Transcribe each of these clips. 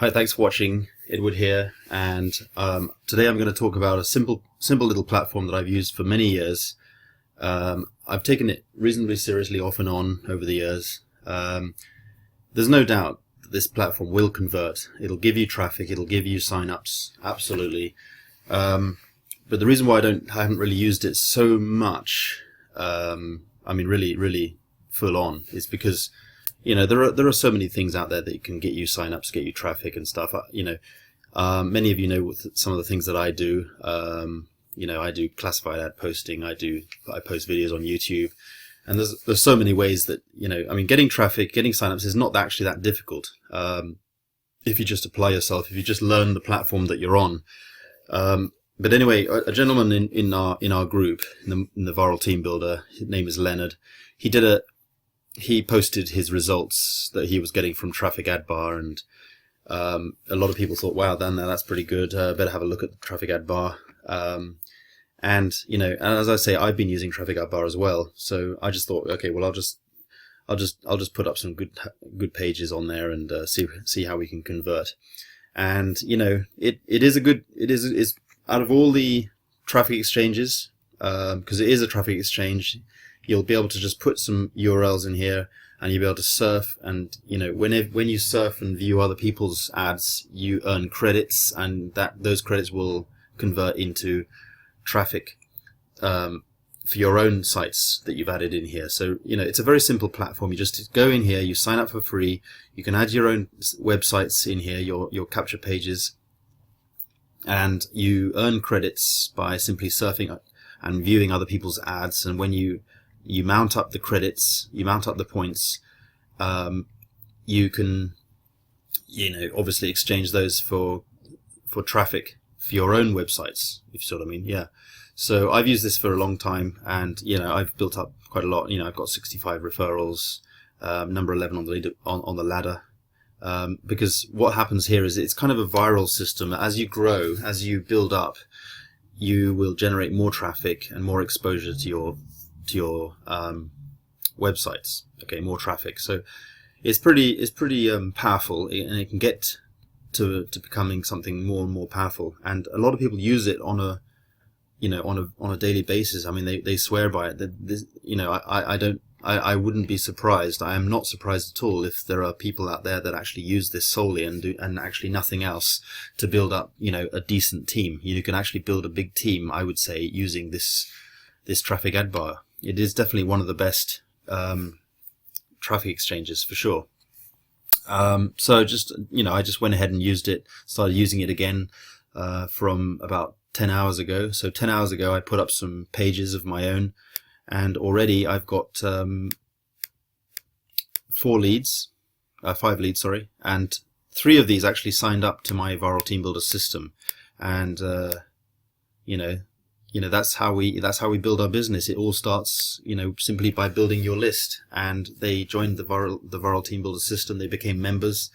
Hi, thanks for watching. Edward here, and today I'm going to talk about a simple little platform that I've used for many years. I've taken it reasonably seriously off and on over the years. There's no doubt that this platform will convert. It'll give you traffic, it'll give you signups, absolutely. But the reason why I haven't really used it so much, really full on, is because there are so many things out there that can get you signups, get you traffic and stuff. Many of you know with some of the things that I do. I do classified ad posting. I post videos on YouTube, and there's so many ways that getting traffic, getting signups is not actually that difficult. If you just apply yourself, if you just learn the platform that you're on. But anyway, a gentleman in our group, in the Viral Team Builder, his name is Leonard. He posted his results that he was getting from Traffic Ad Bar, and a lot of people thought, wow, that's pretty good. Better have a look at the Traffic Ad Bar. And as I say, I've been using Traffic Ad Bar as well. So I just thought, okay, well, I'll just put up some good pages on there and see how we can convert. And it's out of all the traffic exchanges, because it is a traffic exchange. You'll be able to just put some URLs in here, and you'll be able to surf. And when you surf and view other people's ads, you earn credits, and those credits will convert into traffic for your own sites that you've added in here. So it's a very simple platform. You just go in here, you sign up for free. You can add your own websites in here, your capture pages, and you earn credits by simply surfing and viewing other people's ads. And when you mount up the credits, you mount up the points, you can obviously exchange those for traffic for your own websites, if you see what I mean. Yeah. So I've used this for a long time, and I've built up quite a lot. I've got 65 referrals, number 11 on the ladder. Because what happens here is it's kind of a viral system. As you grow, as you build up, you will generate more traffic and more exposure to your websites. Okay, more traffic. So it's pretty powerful, and it can get to becoming something more and more powerful. And a lot of people use it on a daily basis. I mean, they swear by it. I wouldn't be surprised. I am not surprised at all if there are people out there that actually use this solely and actually nothing else to build up a decent team. You can actually build a big team, I would say, using this Traffic Ad Bar. It is definitely one of the best traffic exchanges for sure. So I just went ahead and used it, started using it again from about 10 hours ago. So 10 hours ago I put up some pages of my own, and already I've got 5 leads, and 3 of these actually signed up to my Viral Team Builder system. And that's how we build our business. It all starts simply by building your list, and they joined the Viral Team Builder system. They became members,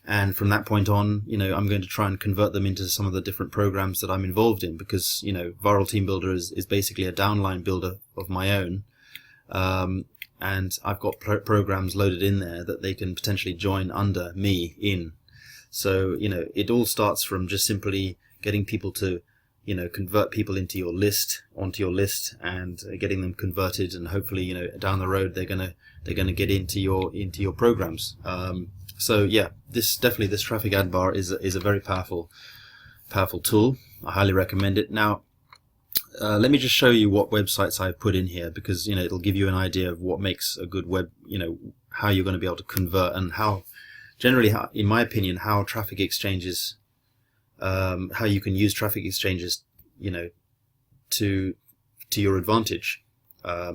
and from that point on, I'm going to try and convert them into some of the different programs that I'm involved in, because Viral Team Builder is basically a downline builder of my own, and I've got programs loaded in there that they can potentially join under me in. So it all starts from just simply getting people to convert people onto your list, and getting them converted, and hopefully down the road they're gonna get into your programs. So yeah, this Traffic Ad Bar is a very powerful tool. I highly recommend it. Now let me just show you what websites I've put in here, because it'll give you an idea of what makes a good web, how you're going to be able to convert, and how in my opinion, how traffic exchanges, how you can use traffic exchanges to your advantage,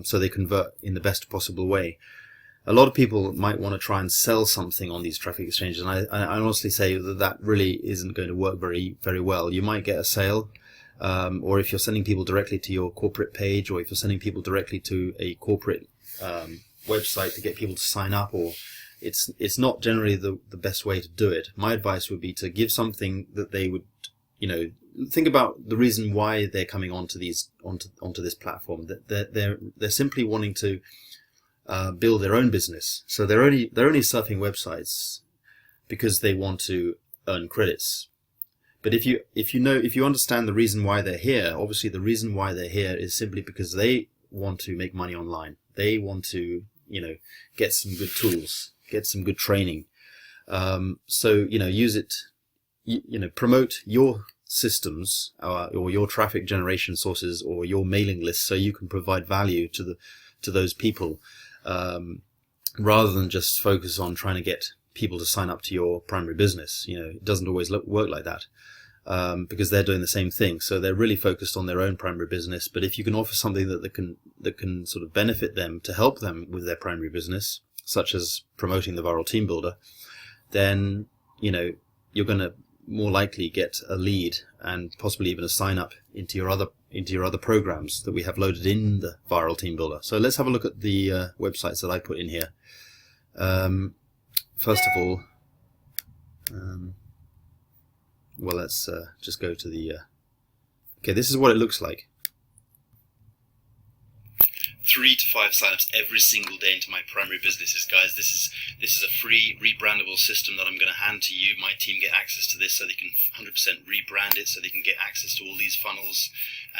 so they convert in the best possible way. A lot of people might want to try and sell something on these traffic exchanges, and I honestly say that really isn't going to work very, very well. You might get a sale, or if you're sending people directly to your corporate page, or if you're sending people directly to a corporate website to get people to sign up, or it's not generally the best way to do it. My advice would be to give something that they would, think about the reason why they're coming onto this platform. That they're simply wanting to build their own business. So they're only surfing websites because they want to earn credits. But if you understand the reason why they're here, obviously the reason why they're here is simply because they want to make money online. They want to, get some good tools, get some good training. So, use it, promote your systems or your traffic generation sources or your mailing list so you can provide value to those people, rather than just focus on trying to get people to sign up to your primary business. It doesn't always work like that, because they're doing the same thing. So they're really focused on their own primary business. But if you can offer something that can sort of benefit them to help them with their primary business, such as promoting the Viral Team Builder, then you're going to more likely get a lead and possibly even a sign up into your other programs that we have loaded in the Viral Team Builder. So let's have a look at the websites that I put in here. First of all, well, let's just go to the okay, this is what it looks like. 3 to 5 signups every single day into my primary businesses, guys. This is a free rebrandable system that I'm going to hand to you. My team get access to this so they can 100% rebrand it, so they can get access to all these funnels,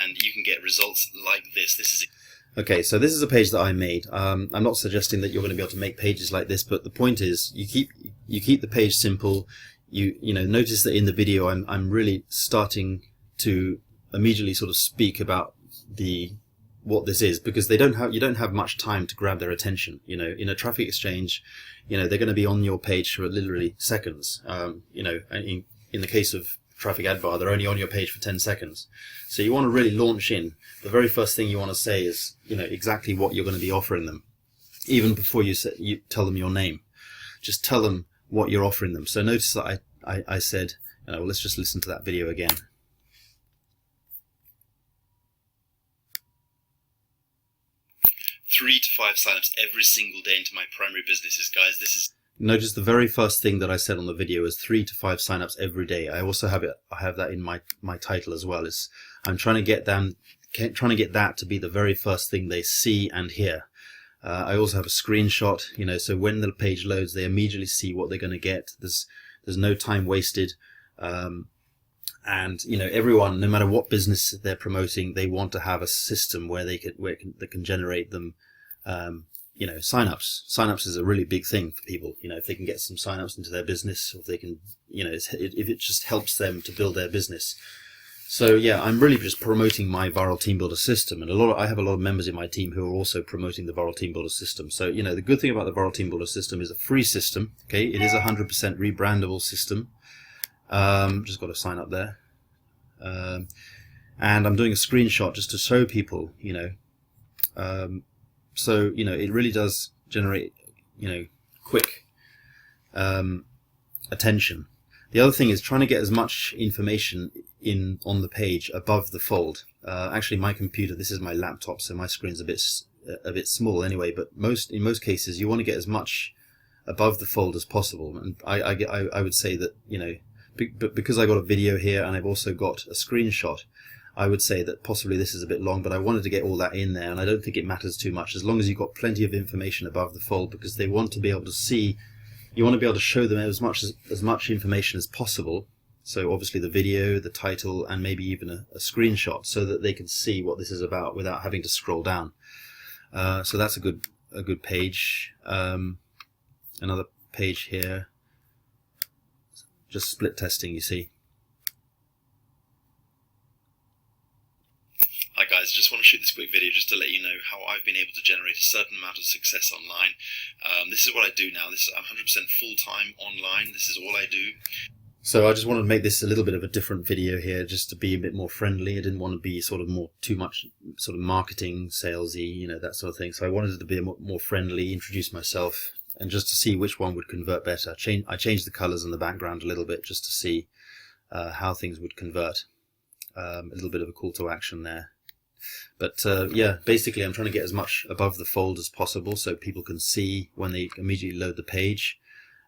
and you can get results like this. Okay, so this is a page that I made. I'm not suggesting that you're going to be able to make pages like this, but the point is you keep the page simple. You notice that in the video I'm really starting to immediately sort of speak about what this is, because you don't have much time to grab their attention. In a traffic exchange, they're going to be on your page for literally seconds. In the case of Traffic Ad Bar, they're only on your page for 10 seconds. So you want to really launch in. The very first thing you want to say is, exactly what you're going to be offering them, even before you tell them your name. Just tell them what you're offering them. So notice that I said, let's just listen to that video again. 3 to 5 signups every single day into my primary businesses, guys. Notice the very first thing that I said on the video is 3 to 5 signups every day. I also have that in my title as well. I'm trying to get that to be the very first thing they see and hear. I also have a screenshot, so when the page loads, they immediately see what they're going to get. There's no time wasted. And everyone, no matter what business they're promoting, they want to have a system where they can generate them, signups. Signups is a really big thing for people. If they can get some signups into their business, or if they can, if it just helps them to build their business. So yeah, I'm really just promoting my Viral Team Builder system, and I have a lot of members in my team who are also promoting the Viral Team Builder system. So the good thing about the Viral Team Builder system is a free system. Okay, it is a 100% rebrandable system. Just got to sign up there, and I'm doing a screenshot just to show people, so it really does generate quick attention. The other thing is trying to get as much information on the page above the fold. Actually, my computer, this is my laptop, so my screen's a bit small anyway. But in most cases, you want to get as much above the fold as possible. And I would say that but because I got a video here and I've also got a screenshot, I would say that possibly this is a bit long, but I wanted to get all that in there, and I don't think it matters too much as long as you've got plenty of information above the fold, because they want to be able to see. You want to be able to show them as much information as possible. So obviously the video, the title, and maybe even a screenshot, so that they can see what this is about without having to scroll down. So that's a good page. Another page here. Just split testing, you see. Hi guys, just want to shoot this quick video just to let you know how I've been able to generate a certain amount of success online. This is what I do now. I'm 100% full-time online. This is all I do. So I just wanted to make this a little bit of a different video here, just to be a bit more friendly. I didn't want to be too much sort of marketing, salesy, that sort of thing. So I wanted it to be more friendly, introduce myself, and just to see which one would convert better. I changed the colors in the background a little bit just to see how things would convert. A little bit of a call to action there. But yeah, basically I'm trying to get as much above the fold as possible so people can see when they immediately load the page.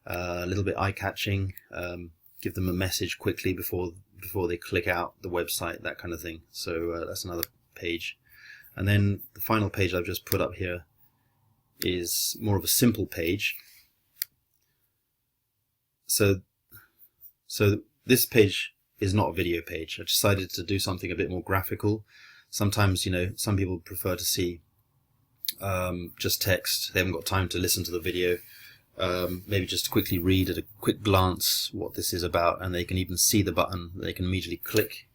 A little bit eye-catching, give them a message quickly before they click out the website, that kind of thing. So that's another page. And then the final page I've just put up here is more of a simple page. So So this page is not a video page. I decided to do something a bit more graphical. Sometimes, some people prefer to see just text. They haven't got time to listen to the video. Maybe just quickly read at a quick glance what this is about, and they can even see the button. They can immediately click.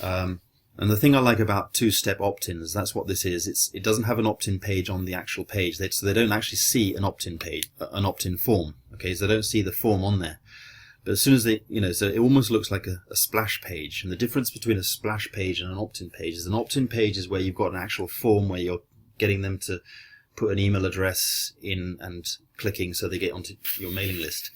And the thing I like about two-step opt-ins, that's what this is. It doesn't have an opt-in page on the actual page. So they don't actually see an opt-in page, an opt-in form. Okay, so they don't see the form on there. But as soon as they, so it almost looks like a splash page. And the difference between a splash page and an opt-in page is an opt-in page is where you've got an actual form where you're getting them to put an email address in and clicking so they get onto your mailing list.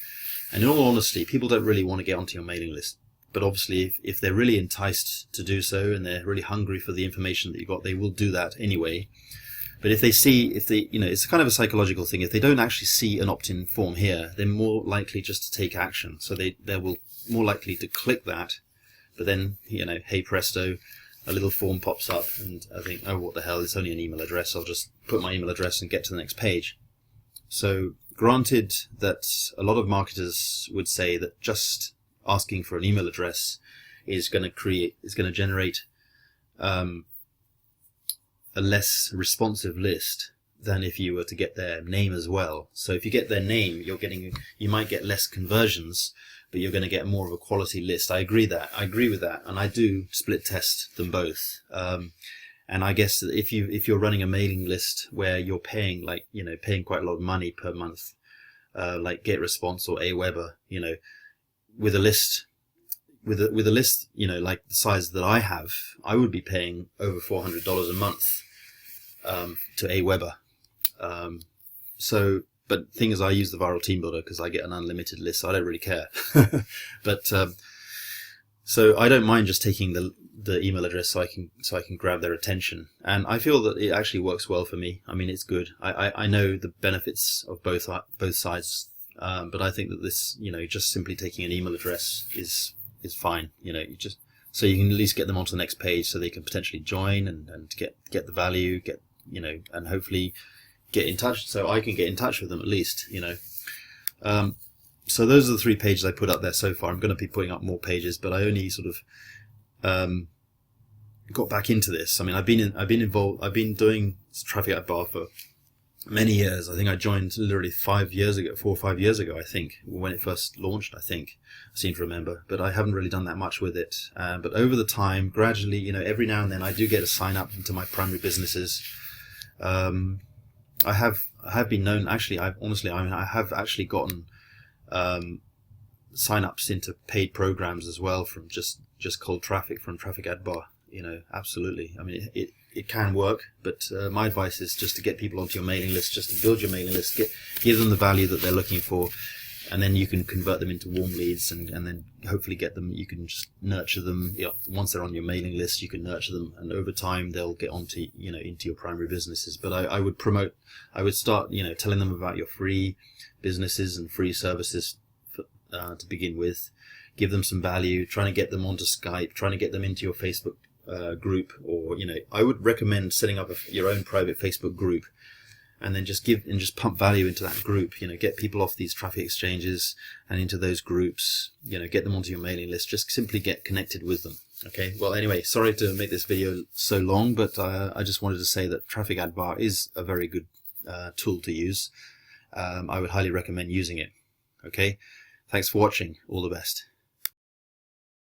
And in all honesty, people don't really want to get onto your mailing list. But obviously, if they're really enticed to do so and they're really hungry for the information that you got, they will do that anyway. But if they, it's kind of a psychological thing. If they don't actually see an opt-in form here, they're more likely just to take action. So they will more likely to click that. But then, hey presto, a little form pops up and I think, oh, what the hell, it's only an email address. I'll just put my email address and get to the next page. So granted that a lot of marketers would say that just asking for an email address is going to generate a less responsive list than if you were to get their name as well. So if you get their name, you might get less conversions, but you're going to get more of a quality list. I agree with that, and I do split test them both. And I guess that if you're running a mailing list where you're paying paying quite a lot of money per month, like GetResponse or Aweber, with a list, like the size that I have, I would be paying over $400 a month to Aweber. But the thing is, I use the Viral Team Builder because I get an unlimited list, so I don't really care. But so I don't mind just taking the email address so I can grab their attention, and I feel that it actually works well for me. I mean, it's good. I know the benefits of both sides. But I think that this, just simply taking an email address is fine. So you can at least get them onto the next page so they can potentially join and get the value, and hopefully get in touch. So I can get in touch with them at least, So those are the 3 pages I put up there so far. I'm going to be putting up more pages, but I only sort of got back into this. I mean, I've been doing traffic ad bar for many years. I think I joined literally 4 or 5 years ago, I think, when it first launched, I seem to remember, but I haven't really done that much with it. But over the time, gradually, every now and then I do get a sign up into my primary businesses. I have been known, actually, I have actually gotten sign ups into paid programs as well from just cold traffic from Traffic Ad Bar. Absolutely. I mean, it can work, but my advice is just to get people onto your mailing list, just to build your mailing list, give them the value that they're looking for, and then you can convert them into warm leads, and then hopefully get them. You can just nurture them. Once they're on your mailing list, you can nurture them, and over time they'll get onto into your primary businesses. But I would start telling them about your free businesses and free services to begin with. Give them some value, trying to get them onto Skype, trying to get them into your Facebook group, or I would recommend setting up your own private Facebook group, and then just pump value into that group. Get people off these traffic exchanges and into those groups. Get them onto your mailing list. Just simply get connected with them. Okay. Well, anyway, sorry to make this video so long, but I just wanted to say that Traffic Ad Bar is a very good tool to use. I would highly recommend using it. Okay. Thanks for watching. All the best.